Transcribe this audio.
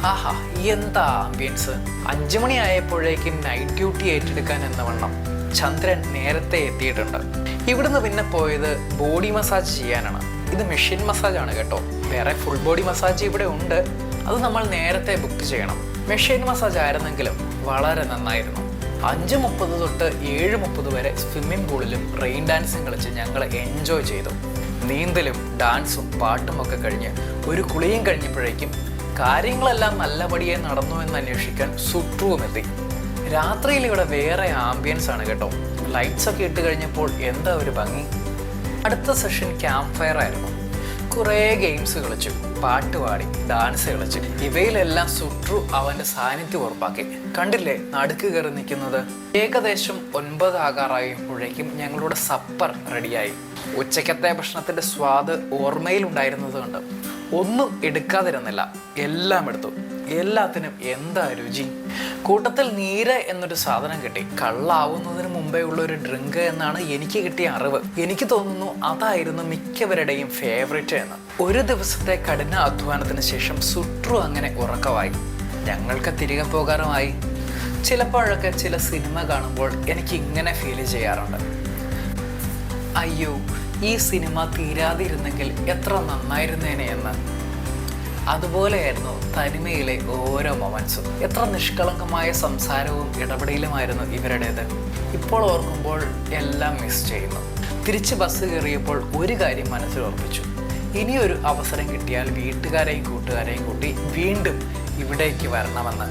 ആഹാ, എന്താ ആംബിയൻസ്! 5 മണി ആയപ്പോഴേക്കും night duty ഏറ്റെടുക്കാൻ എന്ന വണ്ണം ചന്ദ്രൻ നേരത്തെ എത്തിയിട്ടുണ്ട്. ഇവിടുന്ന് പിന്നെ പോയത് ബോഡി മസാജ് ചെയ്യാനാണ്. ഇത് മെഷീൻ മസാജ് ആണ് കേട്ടോ. വേറെ ഫുൾ ബോഡി മസാജ് ഇവിടെ ഉണ്ട്, അത് നമ്മൾ നേരത്തെ ബുക്ക് ചെയ്യണം. മെഷീൻ മസാജ് ആയിരുന്നെങ്കിലും വളരെ നന്നായിരുന്നു. 5:30 തൊട്ട് 7:30 വരെ സ്വിമ്മിംഗ് പൂളിലും റെയിൻ ഡാൻസും കളിച്ച് ഞങ്ങൾ എൻജോയ് ചെയ്തു. നീന്തലും ഡാൻസും പാട്ടും ഒക്കെ കഴിഞ്ഞ് ഒരു കുളിയും കഴിഞ്ഞപ്പോഴേക്കും കാര്യങ്ങളെല്ലാം നല്ലപടിയെ നടന്നു എന്ന് അന്വേഷിക്കാൻ സുട്രുവും എത്തി. രാത്രിയിൽ ഇവിടെ വേറെ ആംബിയൻസ് ആണ് കേട്ടോ. ലൈറ്റ്സ് ഒക്കെ ഇട്ട് കഴിഞ്ഞപ്പോൾ എന്താ ഒരു ഭംഗി. അടുത്ത സെഷൻ ക്യാമ്പ് ഫയർ ആയിരുന്നു. കുറേ ഗെയിംസ് കളിച്ചു, പാട്ട് പാടി, ഡാൻസ് കളിച്ചു. ഇവയിലെല്ലാം സുട്രു അവൻ്റെ സാന്നിധ്യം ഉറപ്പാക്കി. കണ്ടില്ലേ നടുക്ക് കയറി നിൽക്കുന്നത്? ഏകദേശം 9 ആകാറായപ്പോഴേക്കും ഞങ്ങളുടെ സപ്പർ റെഡിയായി. ഉച്ചക്കത്തെ ഭക്ഷണത്തിൻ്റെ സ്വാദ് ഓർമ്മയിൽ ഉണ്ടായിരുന്നത് കൊണ്ട് ഒന്നും എടുക്കാതിരുന്നില്ല, എല്ലാം എടുത്തു. എല്ലാത്തിനും എന്താ രുചി! കൂട്ടത്തിൽ നീര് എന്നൊരു സാധനം കിട്ടി. കള്ളാവുന്നതിന് മുമ്പേ ഉള്ള ഒരു ഡ്രിങ്ക് എന്നാണ് എനിക്ക് കിട്ടിയ അറിവ്. എനിക്ക് തോന്നുന്നു അതായിരുന്നു മിക്കവരുടെയും ഫേവറേറ്റ് എന്ന്. ഒരു ദിവസത്തെ കഠിന അധ്വാനത്തിന് ശേഷം സുട്രു അങ്ങനെ ഉറക്കമായി. ഞങ്ങൾക്ക് തിരികെ പോകാറുമായി. ചിലപ്പോഴൊക്കെ ചില സിനിമ കാണുമ്പോൾ എനിക്ക് ഇങ്ങനെ ഫീൽ ചെയ്യാറുണ്ട്, അയ്യോ ഈ സിനിമ തീരാതിരുന്നെങ്കിൽ എത്ര നന്നായിരുന്നേനെ എന്ന്. അതുപോലെയായിരുന്നു തനിമയിലെ ഓരോ മൊമെന്റ്സും. എത്ര നിഷ്കളങ്കമായ സംസാരവും ഇടപെടലുമായിരുന്നു ഇവരുടേത്. ഇപ്പോൾ ഓർക്കുമ്പോൾ എല്ലാം മിസ് ചെയ്യുന്നു. തിരിച്ച് ബസ് കയറിയപ്പോൾ ഒരു കാര്യം മനസ്സിൽ ഉറപ്പിച്ചു, ഇനിയൊരു അവസരം കിട്ടിയാൽ വീട്ടുകാരെയും കൂട്ടുകാരെയും കൂട്ടി വീണ്ടും ഇവിടേക്ക് വരണമെന്ന്.